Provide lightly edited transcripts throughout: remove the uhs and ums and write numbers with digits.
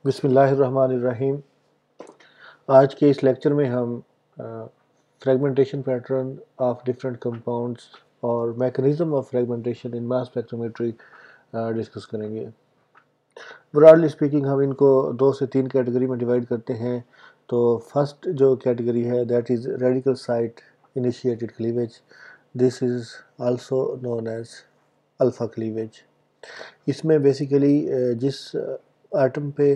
بسم اللہ الرحمن الرحیم۔ آج کے اس لیکچر میں ہم fragmentation pattern of different compounds اور mechanism of fragmentation in mass spectrometry discuss کریں گے۔ براڈلی اسپیکنگ ہم ان کو 2 سے 3 کیٹیگری میں ڈیوائڈ کرتے ہیں۔ تو فرسٹ جو کیٹیگری ہے that is radical site initiated cleavage, this is also known as alpha cleavage. اس میں بیسیکلی جس ایٹم پہ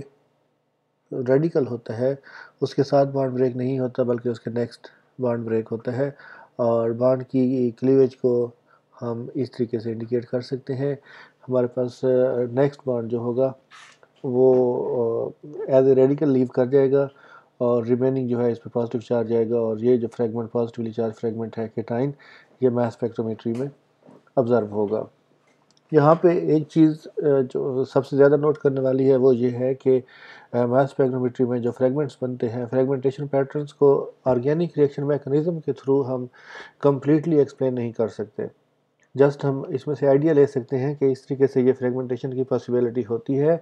ریڈیکل ہوتا ہے اس کے ساتھ بانڈ بریک نہیں ہوتا بلکہ اس کے نیکسٹ بانڈ بریک ہوتا ہے، اور بانڈ کی کلیویج کو ہم اس طریقے سے انڈیکیٹ کر سکتے ہیں۔ ہمارے پاس نیکسٹ بانڈ جو ہوگا وہ ایز اے ریڈیکل لیو کر جائے گا، اور ریمیننگ جو ہے اس پہ پازیٹیو چارج آئے گا، اور یہ جو فریگمنٹ پازیٹیولی چارج فریگمنٹ ہے کیٹائن، یہ ماس اسپیکٹرومیٹری میں آبزرو ہوگا۔ یہاں پہ ایک چیز جو سب سے زیادہ نوٹ کرنے والی ہے وہ یہ ہے کہ ماس اسپیکٹرومیٹری میں جو فریگمنٹس بنتے ہیں، فریگمنٹیشن پیٹرنز کو آرگینک ریئیکشن میکنزم کے تھرو ہم کمپلیٹلی ایکسپلین نہیں کر سکتے۔ جسٹ ہم اس میں سے آئیڈیا لے سکتے ہیں کہ اس طریقے سے یہ فریگمنٹیشن کی پاسبلٹی ہوتی ہے،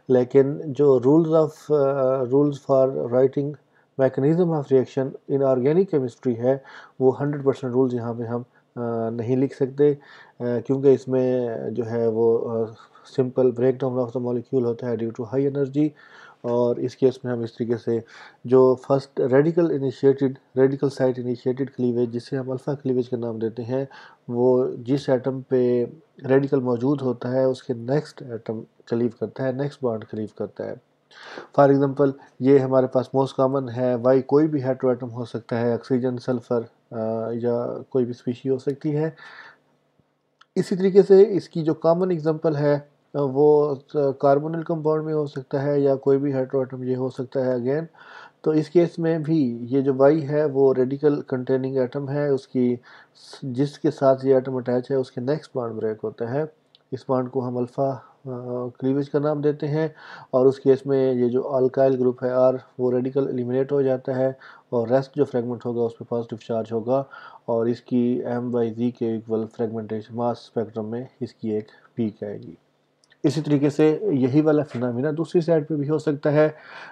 لیکن جو rules for writing mechanism of reaction in organic chemistry ہے وہ 100% رولز یہاں پہ ہم نہیں لکھ سکتے، کیونکہ اس میں جو ہے وہ simple break down of the molecule ہوتا ہے ڈیو ٹو ہائی انرجی، اور اس کیس میں ہم اس طریقے سے جو first radical site initiated cleavage جسے ہم الفا کلیویج کا نام دیتے ہیں، وہ جس ایٹم پہ ریڈیکل موجود ہوتا ہے اس کے نیکسٹ ایٹم کلیو کرتا ہے، نیکسٹ بانڈ کلیو کرتا ہے۔ فار ایگزامپل یہ ہمارے پاس موسٹ کامن ہے وائی، کوئی بھی ہیٹرو ایٹم ہو سکتا ہے، آکسیجن، سلفر یا کوئی بھی اسپیشی ہو سکتی ہے۔ اسی طریقے سے اس کی جو کامن ایگزامپل ہے وہ کاربونل کمپاؤنڈ میں ہو سکتا ہے، یا کوئی بھی ہیٹرو ایٹم یہ ہو سکتا ہے اگین۔ تو اس کیس میں بھی یہ جو وائی ہے وہ ریڈیکل کنٹیننگ ایٹم ہے، اس کی جس کے ساتھ یہ ایٹم اٹیچ ہے اس کے نیکسٹ بانڈ بریک ہوتا ہے، اس بانڈ کو ہم الفا کلیویج کا نام دیتے ہیں، اور اس کیس میں یہ جو الکائل گروپ ہے آر وہ ریڈیکل ایلیمنیٹ ہو جاتا ہے، اور ریسٹ جو فریگمنٹ ہوگا اس پہ پازیٹیو چارج ہوگا، اور اس کی m/z کے ایکول فریگمنٹیشن ماس اسپیکٹرم میں اس کی ایک پیک آئے گی۔ اسی طریقے سے یہی والا فینامنا دوسری سائڈ پہ بھی ہو سکتا ہے،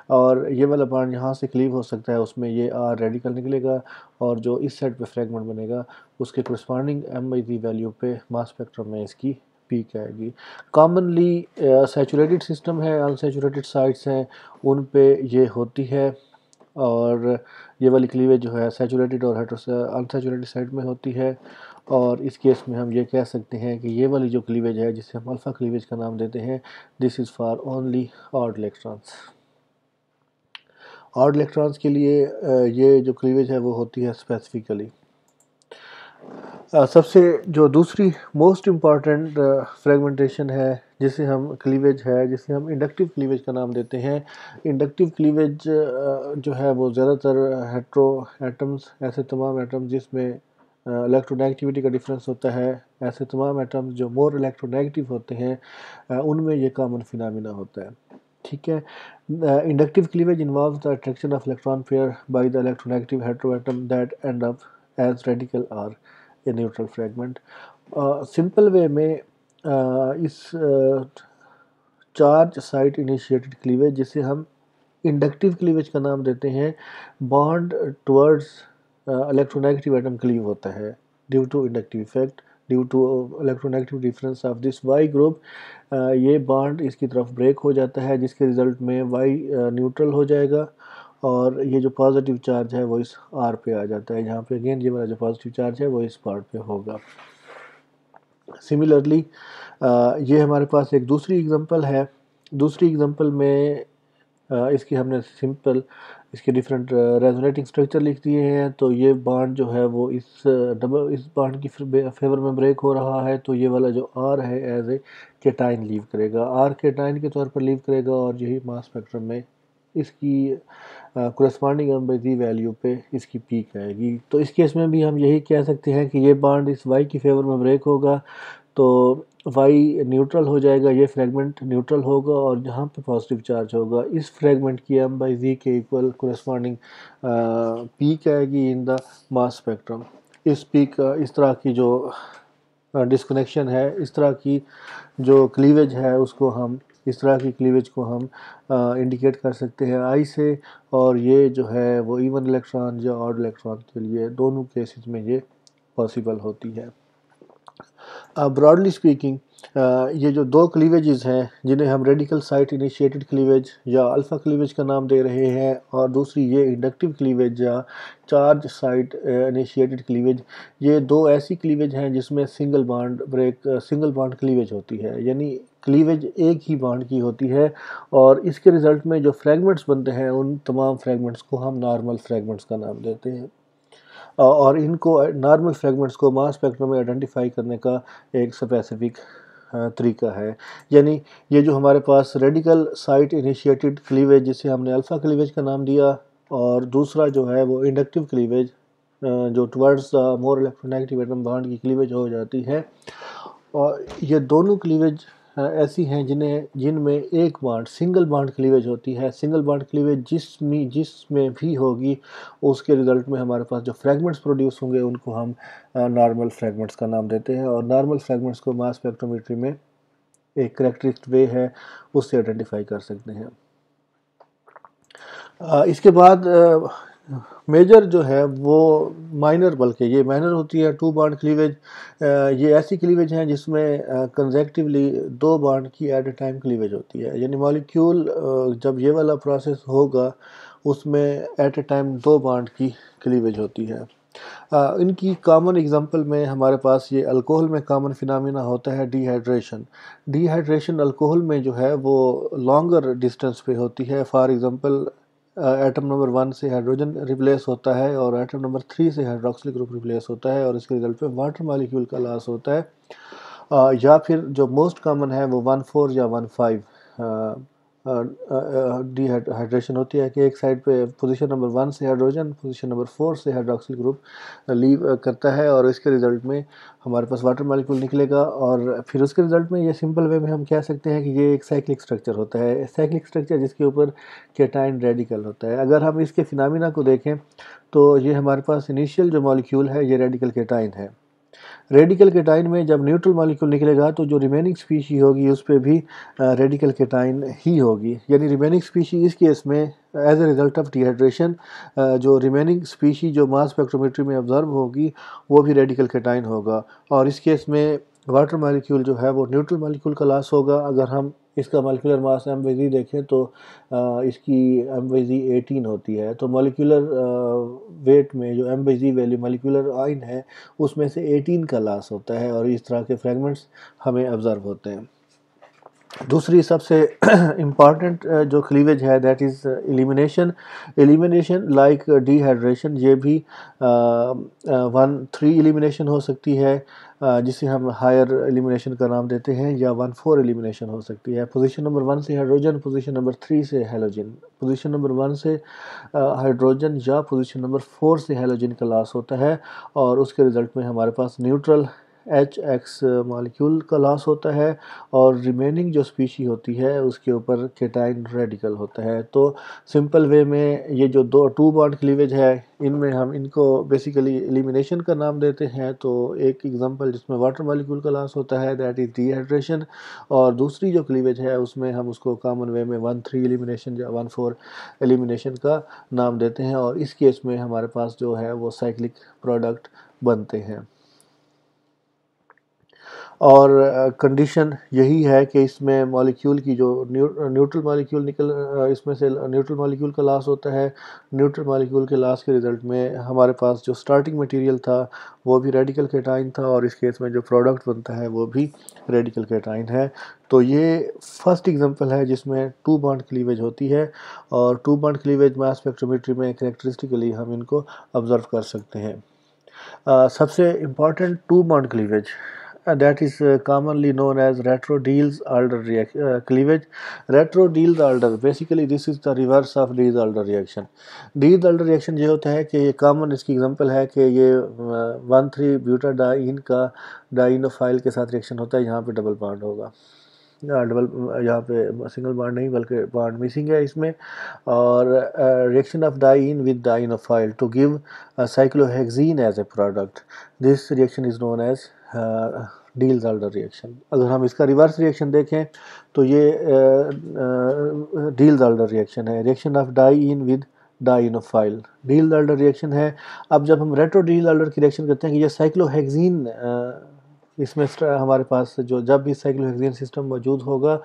اور یہ والا بانڈ یہاں سے کلیو ہو سکتا ہے، اس میں یہ آر ریڈیکل نکلے گا، اور جو اس سائڈ پہ فریگمنٹ بنے گا اس کے کرسپونڈنگ m/z ویلیو پہ ماس اسپیکٹرم میں اس کی پیک آئے گی۔ کامنلی سیچوریٹڈ سسٹم ہے، انسیچوریٹڈ سائٹس ہیں، ان پہ یہ ہوتی ہے، اور یہ والی کلیویج جو ہے سیچوریٹڈ اور انسیچوریٹڈ سائٹ میں ہوتی ہے، اور اس کیس میں ہم یہ کہہ سکتے ہیں کہ یہ والی جو کلیویج ہے جسے ہم الفا کلیویج کا نام دیتے ہیں، this is for only odd electrons. Odd electrons کے لیے یہ جو کلیویج ہے وہ ہوتی ہے اسپیسیفکلی۔ سب سے جو دوسری موسٹ امپارٹنٹ فریگمنٹیشن ہے جسے ہم کلیویج ہے جسے ہم انڈکٹیو کلیویج کا نام دیتے ہیں۔ انڈکٹیو کلیویج جو ہے وہ زیادہ تر ہیٹرو ایٹمز، ایسے تمام ایٹمز جس میں الیکٹرو نیگیٹیوٹی کا ڈفرینس ہوتا ہے، ایسے تمام ایٹمز جو مور الیکٹرو نیگیٹیو ہوتے ہیں ان میں یہ کامن فینامنا ہوتا ہے، ٹھیک ہے۔ Inductive cleavage involves the attraction of electron pair by the electronegative heteroatom that end up as radical are a neutral fragment. Simple way میں اس چارج سائٹ انیشیٹڈ کلیویج جسے ہم inductive cleavage کا نام دیتے ہیں، bond towards electronegative atom cleave ہوتا ہے due to inductive effect, due to electronegative difference of this Y group, یہ بانڈ اس کی طرف بریک ہو جاتا ہے، جس کے رزلٹ میں وائی نیوٹرل ہو جائے گا، اور یہ جو پازیٹیو چارج ہے وہ اس آر پہ آ جاتا ہے، جہاں پہ اگین یہ والا جو پازیٹیو چارج ہے وہ اس پارٹ پہ ہوگا۔ سملرلی یہ ہمارے پاس ایک دوسری ایگزامپل ہے۔ دوسری ایگزامپل میں اس کی ہم نے سمپل اس کے ڈفرینٹ ریزونیٹنگ اسٹرکچر لکھ دیے ہیں، تو یہ بانڈ جو ہے وہ اس بانڈ کی فیور میں بریک ہو رہا ہے، تو یہ والا جو آر ہے ایز اے کیٹائن لیو کرے گا، آر کیٹائن کے طور پر لیو کرے گا، اور یہی ماس اسپیکٹرم میں اس کی کرسپونڈنگ m/z ویلیو پہ اس کی پیک آئے گی۔ تو اس کیس میں بھی ہم یہی کہہ سکتے ہیں کہ یہ بانڈ اس وائی کی فیور میں بریک ہوگا، تو وائی نیوٹرل ہو جائے گا، یہ فریگمنٹ نیوٹرل ہوگا، اور جہاں پہ پازیٹیو چارج ہوگا اس فریگمنٹ کی m/z کے ایکول کرسپونڈنگ پیک آئے گی ان دا ماس اسپیکٹرم۔ اس پیک اس طرح کی جو ڈسکنیکشن ہے، اس طرح کی جو کلیویج ہے، اس کو ہم اس طرح کی کلیویج کو ہم انڈیکیٹ کر سکتے ہیں آئی سے، اور یہ جو ہے وہ ایون الیکٹران یا آڈ الیکٹران کے لیے دونوں کیسز میں یہ پاسبل ہوتی ہے۔ براڈلی اسپیکنگ یہ جو دو کلیویجز ہیں جنہیں ہم ریڈیکل سائٹ انیشیٹڈ کلیویج یا الفا کلیویج کا نام دے رہے ہیں، اور دوسری یہ انڈکٹیو کلیویج یا چارج سائٹ انیشیٹڈ کلیویج، یہ دو ایسی کلیویج ہیں جس میں سنگل بانڈ کلیویج ہوتی ہے، یعنی کلیویج ایک ہی بانڈ کی ہوتی ہے، اور اس کے رزلٹ میں جو فریگمنٹس بنتے ہیں ان تمام فریگمنٹس کو ہم نارمل فریگمنٹس کا نام دیتے ہیں، اور ان کو نارمل فریگمنٹس کو ماس اسپیکٹرم میں آئیڈینٹیفائی کرنے کا ایک اسپیسیفک طریقہ ہے۔ یعنی یہ جو ہمارے پاس ریڈیکل سائٹ انیشیٹڈ کلیویج جسے ہم نے الفا کلیویج کا نام دیا، اور دوسرا جو ہے وہ انڈکٹیو کلیویج جو ٹورڈز مور الیکٹرونیگیٹو ایٹم بانڈ کی کلیویج ہو جاتی ہے، اور یہ دونوں کلیویج ایسی ہیں جن میں ایک بانڈ سنگل بانڈ کلیویج ہوتی ہے۔ سنگل بانڈ کلیویج جس میں بھی ہوگی، اس کے رزلٹ میں ہمارے پاس جو فریگمنٹس پروڈیوس ہوں گے ان کو ہم نارمل فریگمنٹس کا نام دیتے ہیں، اور نارمل فریگمنٹس کو ماس اسپیکٹرومیٹری میں ایک کریکٹرسٹک وے ہے اس سے آئیڈینٹیفائی کر سکتے ہیں۔ اس کے بعد میجر جو ہے وہ مائنر، بلکہ یہ مائنر ہوتی ہے ٹو بانڈ کلیویج۔ یہ ایسی کلیویج ہیں جس میں کنزیکٹیولی دو بانڈ کی ایٹ اے ٹائم کلیویج ہوتی ہے، یعنی مالیکیول جب یہ والا پروسیس ہوگا اس میں ایٹ اے ٹائم دو بانڈ کی کلیویج ہوتی ہے۔ ان کی کامن ایگزامپل میں ہمارے پاس یہ الکوہل میں کامن فینامینا ہوتا ہے D hydration. D hydration alcohol میں جو ہے وہ لانگر ڈسٹینس پہ ہوتی ہے۔ فار ایگزامپل ایٹم نمبر 1 سے ہائیڈروجن ریپلیس ہوتا ہے، اور ایٹم نمبر 3 سے ہائیڈروکسل گروپ ریپلیس ہوتا ہے، اور اس کے رزلٹ پہ واٹر مالیکیول کا لاس ہوتا ہے، یا پھر جو موسٹ کامن ہے وہ 1,4 یا 1,5 ڈی ہائیڈریشن ہوتی ہے، کہ ایک سائڈ پہ پوزیشن نمبر 1 سے ہائیڈروجن، پوزیشن نمبر 4 سے ہائیڈروکسل گروپ لیو کرتا ہے، اور اس کے رزلٹ میں ہمارے پاس واٹر مالیکول نکلے گا، اور پھر اس کے رزلٹ میں یہ سمپل وے میں ہم کہہ سکتے ہیں کہ یہ ایک سائیکلک سٹرکچر ہوتا ہے، سائیکلک سٹرکچر جس کے اوپر کیٹائن ریڈیکل ہوتا ہے۔ اگر ہم اس کے فینامینا کو دیکھیں تو یہ ہمارے پاس انیشیل جو مالیکیول ہے یہ ریڈیکل کیٹائن ہے۔ ریڈیکل کیٹائن میں جب نیوٹرل مالیکول نکلے گا تو جو ریمیننگ سپیشی ہوگی اس پہ بھی ریڈیکل کیٹائن ہی ہوگی، یعنی ریمیننگ سپیشی اس کیس میں as a result of D hydration جو ریمیننگ سپیشی جو ماس اسپیکٹرومیٹری میں آبزرو ہوگی وہ بھی ریڈیکل کیٹائن ہوگا، اور اس کیس میں واٹر مالیکیول جو ہے وہ نیوٹرل مالیکول کا لاس ہوگا۔ اگر ہم اس کا مالیکولر ماس MZ دیکھیں تو اس کی MZ 18 ہوتی ہے، تو مالیکولر ویٹ میں جو MZ ویلیو مالیکولر آئن ہے اس میں سے 18 کا لاس ہوتا ہے، اور اس طرح کے فریگمنٹس ہمیں آبزرو ہوتے ہیں۔ دوسری سب سے امپارٹنٹ جو کلیویج ہے that is elimination like D hydration, یہ بھی 1,3 ایلیمینیشن ہو سکتی ہے جسے ہم ہائر ایلیمینیشن کا نام دیتے ہیں، یا 1,4 ایلیمینیشن ہو سکتی ہے۔ پوزیشن نمبر 1 سے ہائیڈروجن، پوزیشن نمبر 3 سے ہیلوجن، پوزیشن نمبر 1 سے ہائیڈروجن یا پوزیشن نمبر 4 سے ہیلوجن کا لاس ہوتا ہے، اور اس کے رزلٹ میں ہمارے پاس نیوٹرل HX مالیکیول کا لاس ہوتا ہے، اور ریمیننگ جو سپیشی ہوتی ہے اس کے اوپر کیٹائن ریڈیکل ہوتا ہے۔ تو سمپل وے میں یہ جو ٹو بانڈ کلیویج ہے ان میں ہم ان کو بیسیکلی ایلیمینیشن کا نام دیتے ہیں۔ تو ایک ایگزامپل جس میں واٹر مالیکول کا لاس ہوتا ہے دیٹ از ڈی ہائیڈریشن، اور دوسری جو کلیویج ہے اس میں ہم اس کو کامن وے میں 1,3 ایلیمینیشن یا 1,4 ایلیمینیشن کا نام دیتے ہیں، اور اس کیس میں ہمارے پاس جو ہے وہ سائیکلک پروڈکٹ بنتے ہیں۔ اور کنڈیشن یہی ہے کہ اس میں مالیکیول کی جو نیوٹرل مالیکیول اس میں سے نیوٹرل مالیکیول کا لاس ہوتا ہے، نیوٹرل مالیکیول کے لاس کے رزلٹ میں ہمارے پاس جو سٹارٹنگ مٹیریل تھا وہ بھی ریڈیکل کیٹائن تھا، اور اس کیس میں جو پروڈکٹ بنتا ہے وہ بھی ریڈیکل کیٹائن ہے۔ تو یہ فرسٹ ایگزامپل ہے جس میں ٹو بانڈ کلیویج ہوتی ہے، اور ٹو بانڈ کلیویج ماس اسپیکٹرومیٹری میں کریکٹرسٹکلی ہم ان کو آبزرو کر سکتے ہیں۔ سب سے important two bond cleavage that is commonly known as retro Diels-Alder cleavage. Retro Diels-Alder basically this is the reverse of Diels-Alder reaction. Diels-Alder reaction یہ ہوتا ہے کہ یہ کامن اس کی ایگزامپل ہے کہ یہ 1,3 بیوٹاڈائین کا ڈائینوفائل کے ساتھ ریاکشن ہوتا ہے، یہاں پہ ڈبل بانڈ ہوگا، یہاں پہ سنگل بانڈ نہیں بلکہ بانڈ مسنگ ہے اس میں، اور reaction of diene with dienophile to give cyclohexene as a product, this reaction is known as Diels Alder reaction. اگر ہم اس کا ریورس ریئیکشن دیکھیں تو یہ ڈیل زالڈر ریئیکشن ہے, reaction of diene with dienophile. Diels Alder reaction ہے. اب جب ہم ریٹرو ڈیل زالڈر کی ریئیکشن کرتے ہیں کہ یہ سائیکلوہیکزین, اس میں ہمارے پاس جب بھی سائیکلوہیکزین سسٹم موجود ہوگا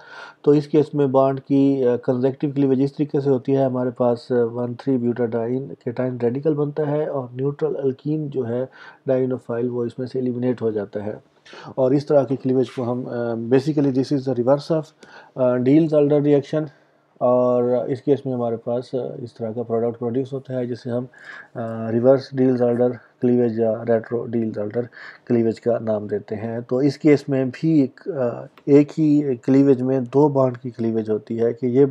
تو اس کیس میں بانڈ کی کنزیکٹیو کلیویج اس طریقے سے ہوتی ہے, ہمارے پاس 1,3 بیوٹاڈائن کیٹائن ریڈیکل بنتا ہے اور نیوٹرل الکین جو ہے ڈائنوفائل وہ اس میں سے ایلیمینیٹ ہو جاتا ہے, اور اس طرح کی کلیویج کو ہم basically this is the reverse of Diels Alder reaction, اور اس کیس میں ہمارے پاس اس طرح کا پروڈکٹ پروڈیوس ہوتا ہے جسے ہم ریورس ڈیل زالڈر کلیویج یا ریٹرو ڈیل زالڈر کلیویج کا نام دیتے ہیں. تو اس کیس میں بھی ایک ہی کلیویج میں دو بانڈ کی کلیویج ہوتی ہے کہ یہ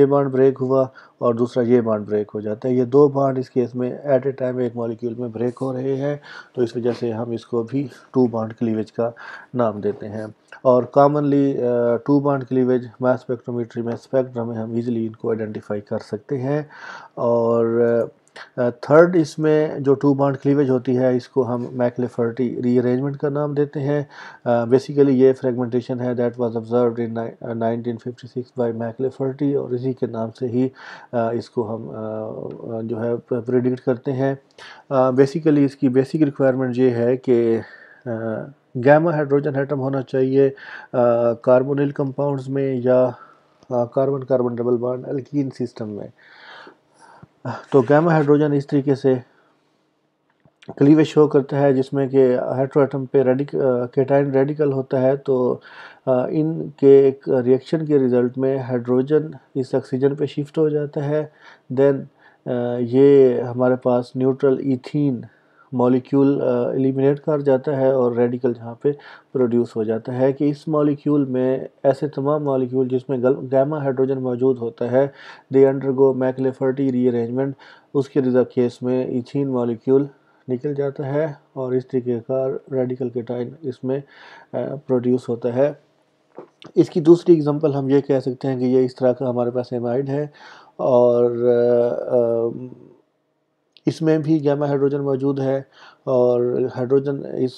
بانڈ بریک ہوا اور دوسرا یہ بانڈ بریک ہو جاتا ہے. یہ دو بانڈ اس کیس میں ایٹ اے ٹائم ایک مالیکیول میں بریک ہو رہے ہیں, تو اس وجہ سے ہم اس کو بھی ٹو بانڈ کلیویج کا نام دیتے ہیں. اور کامنلی ٹو بانڈ کلیویج ماس اسپیکٹرومیٹری میں اسپیکٹرم میں ہم ایزیلی ان کو آئیڈینٹیفائی کر سکتے ہیں. اور تھرڈ اس میں جو ٹو بانڈ کلیویج ہوتی ہے اس کو ہم میکلے-فرٹی ری ارینجمنٹ کا نام دیتے ہیں. بیسیکلی یہ فریگمنٹیشن ہے that was observed in 1956 by McLafferty, اور اسی کے نام سے ہی اس کو ہم جو ہے پریڈکٹ کرتے ہیں. بیسیکلی اس کی بیسک ریکوائرمنٹ یہ ہے کہ گیما ہائیڈروجن ایٹم ہونا چاہیے کاربونل کمپاؤنڈز میں یا carbon carbon double bond alkene system میں. تو گیما ہائیڈروجن اس طریقے سے کلیویج شو کرتا ہے جس میں کہ ہیٹرو ایٹم پہ کیٹائن ریڈیکل ہوتا ہے, تو ان کے ایک ریئیکشن کے ریزلٹ میں ہائیڈروجن اس آکسیجن پہ شفٹ ہو جاتا ہے. دین یہ ہمارے پاس نیوٹرل ایتھین مالیکیول ایلیمینیٹ کر جاتا ہے اور ریڈیکل جہاں پہ پروڈیوس ہو جاتا ہے کہ اس مالیکیول میں ایسے تمام مالیکیول جس میں گیما ہائیڈروجن موجود ہوتا ہے دے انڈرگو میکلے-فرٹی ری ارینجمنٹ. اس کے کیس میں ایتھین مالیکیول نکل جاتا ہے اور اس طریقے کا ریڈیکل کیٹائن اس میں پروڈیوس ہوتا ہے. اس کی دوسری اگزامپل ہم یہ کہہ سکتے ہیں کہ یہ اس طرح کا ہمارے پاس ایمائڈ ہے اور اس میں بھی گیما ہائیڈروجن موجود ہے, اور ہائیڈروجن اس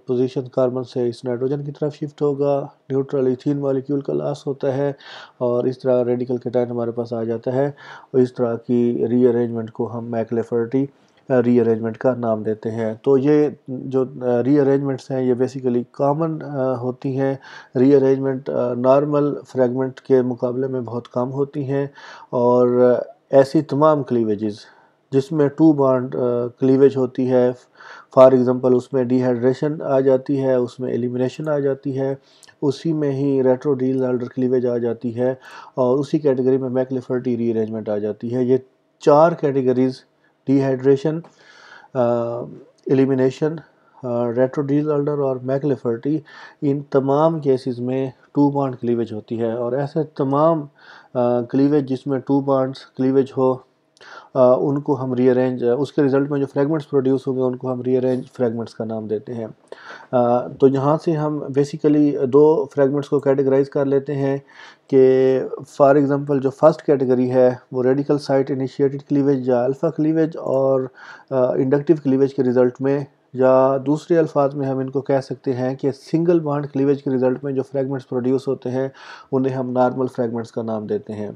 پوزیشن کاربن سے اس نائٹروجن کی طرف شفٹ ہوگا, نیوٹرل ایتھین مالیکیول کا لاس ہوتا ہے اور اس طرح ریڈیکل کیٹائن ہمارے پاس آ جاتا ہے, اور اس طرح کی ری ارینجمنٹ کو ہم میکلے-فرٹی ری ارینجمنٹ کا نام دیتے ہیں. تو یہ جو ری ارینجمنٹس ہیں یہ بیسیکلی کامن ہوتی ہیں. ری ارینجمنٹ نارمل فریگمنٹ کے مقابلے میں بہت کم ہوتی ہیں, اور ایسی تمام کلیویجز جس میں ٹو بانڈ کلیویج ہوتی ہے, فار ایگزامپل اس میں ڈی ہائیڈریشن آ جاتی ہے, اس میں ایلیمینیشن آ جاتی ہے, اسی میں ہی ریٹرو ڈیل زالڈر کلیویج آ جاتی ہے, اور اسی کیٹیگری میں میکلے-فرٹی ری ارینجمنٹ آ جاتی ہے. یہ چار categories dehydration, elimination, retro Diels Alder اور میکلے-فرٹی, ان تمام کیسز میں ٹو بانڈ کلیویج ہوتی ہے. اور ایسے تمام کلیویج جس میں ٹو بانڈز کلیویج ہو ان کو ہم ری ارینج, اس کے ریزلٹ میں جو فریگمنٹس پروڈیوس ہوں گے ان کو ہم ری ارینج فریگمنٹس کا نام دیتے ہیں. تو یہاں سے ہم بیسیکلی دو فریگمنٹس کو کیٹیگرائز کر لیتے ہیں کہ فار ایگزامپل جو فرسٹ کیٹیگری ہے وہ ریڈیکل سائٹ انیشیٹڈ کلیویج یا الفا کلیویج اور انڈکٹیو کلیویج کے ریزلٹ میں, یا دوسرے الفاظ میں ہم ان کو کہہ سکتے ہیں کہ سنگل بانڈ کلیویج کے ریزلٹ میں جو فریگمنٹس پروڈیوس ہوتے ہیں انہیں ہم نارمل فریگمنٹس کا نام دیتے ہیں.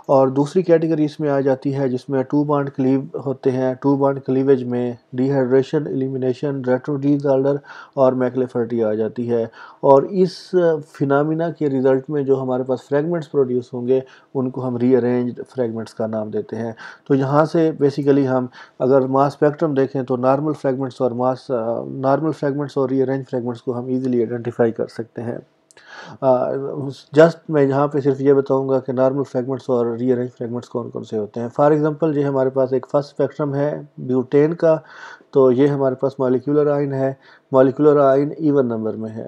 اور دوسری کیٹیگری اس میں آ جاتی ہے جس میں ٹو بانڈ کلیو ہوتے ہیں. ٹو بانڈ کلیویج میں dehydration, elimination, retro Diels Alder اور میکلے-فرٹی آ جاتی ہے, اور اس فینامینا کے ریزلٹ میں جو ہمارے پاس فریگمنٹس پروڈیوس ہوں گے ان کو ہم ری ارینجڈ فریگمنٹس کا نام دیتے ہیں. تو یہاں سے بیسیکلی ہم اگر ماس اسپیکٹرم دیکھیں تو نارمل فریگمنٹس اور ری ارینج فریگمنٹس کو ہم ایزیلی آئیڈینٹیفائی کر سکتے ہیں. جسٹ میں یہاں پہ صرف یہ بتاؤں گا کہ نارمل فریگمنٹس اور ری ارینج فریگمنٹس کون کون سے ہوتے ہیں. فار ایگزامپل یہ ہمارے پاس ایک فرسٹ اسپیکٹرم ہے بیوٹین کا, تو یہ ہمارے پاس مالیکولر آئن ہے. مالیکولر آئن ایون نمبر میں ہے,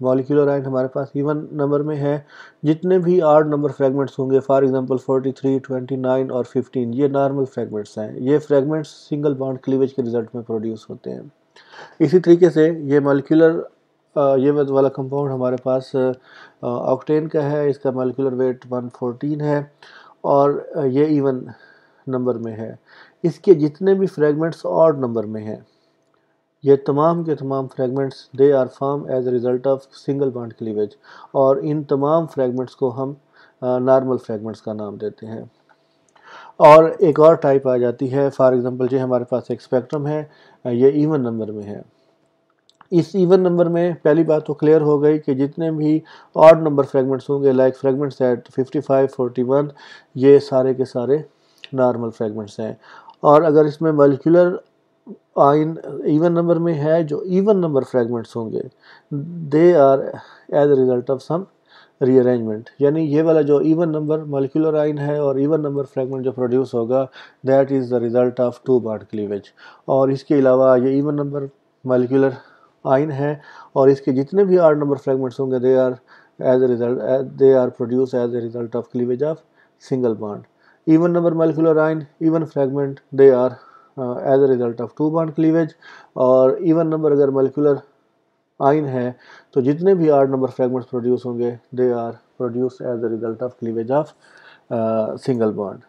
مالیکولر آئن ہمارے پاس ایون نمبر میں ہے. جتنے بھی آڈ نمبر فریگمنٹس ہوں گے فار ایگزامپل 43, 29 اور 15 یہ نارمل فریگمنٹس ہیں. یہ فریگمنٹس سنگل بانڈ کلیویج کے ریزلٹ میں پروڈیوس ہوتے ہیں. اسی طریقے سے یہ مالیکولر یہ والا کمپاؤنڈ ہمارے پاس آکٹین کا ہے, اس کا مالیکولر ویٹ 114 ہے اور یہ ایون نمبر میں ہے. اس کے جتنے بھی فریگمنٹس آڈ نمبر میں ہیں یہ تمام کے تمام fragments they are form as a result of single bond cleavage, اور ان تمام فریگمنٹس کو ہم نارمل فریگمنٹس کا نام دیتے ہیں۔ اور ایک اور ٹائپ آ جاتی ہے، فار ایگزامپل جی ہمارے پاس ایک اسپیکٹرم ہے، یہ ایون نمبر میں ہے۔ اس ایون نمبر میں پہلی بات تو کلیئر ہو گئی کہ جتنے بھی آڈ نمبر فریگمنٹس ہوں گے، لائک فریگمنٹس ایٹ 55 41، یہ سارے کے سارے نارمل فریگمنٹس ہیں۔ اور اگر اس میں مالیکولر آئن ایون نمبر میں ہے، جو ایون نمبر فریگمنٹس ہوں گے they are as a result of some rearrangement, یعنی یہ والا جو ایون نمبر مالیکولر آئن ہے اور ایون نمبر فریگمنٹ جو پروڈیوس ہوگا that is the result of two bond cleavage. اور اس کے علاوہ یہ ایون نمبر مالیکولر آئن ہے اور اس کے جتنے بھی آڈ نمبر فریگمنٹس ہوں گے they are as a result they are produce as a result of cleavage of single bond. Even number molecular ion even fragment they are as a result of two bond cleavage, اور even number اگر molecular ion ہے تو جتنے بھی odd number fragments produce ہوں گے they are produce as a result of cleavage of single bond.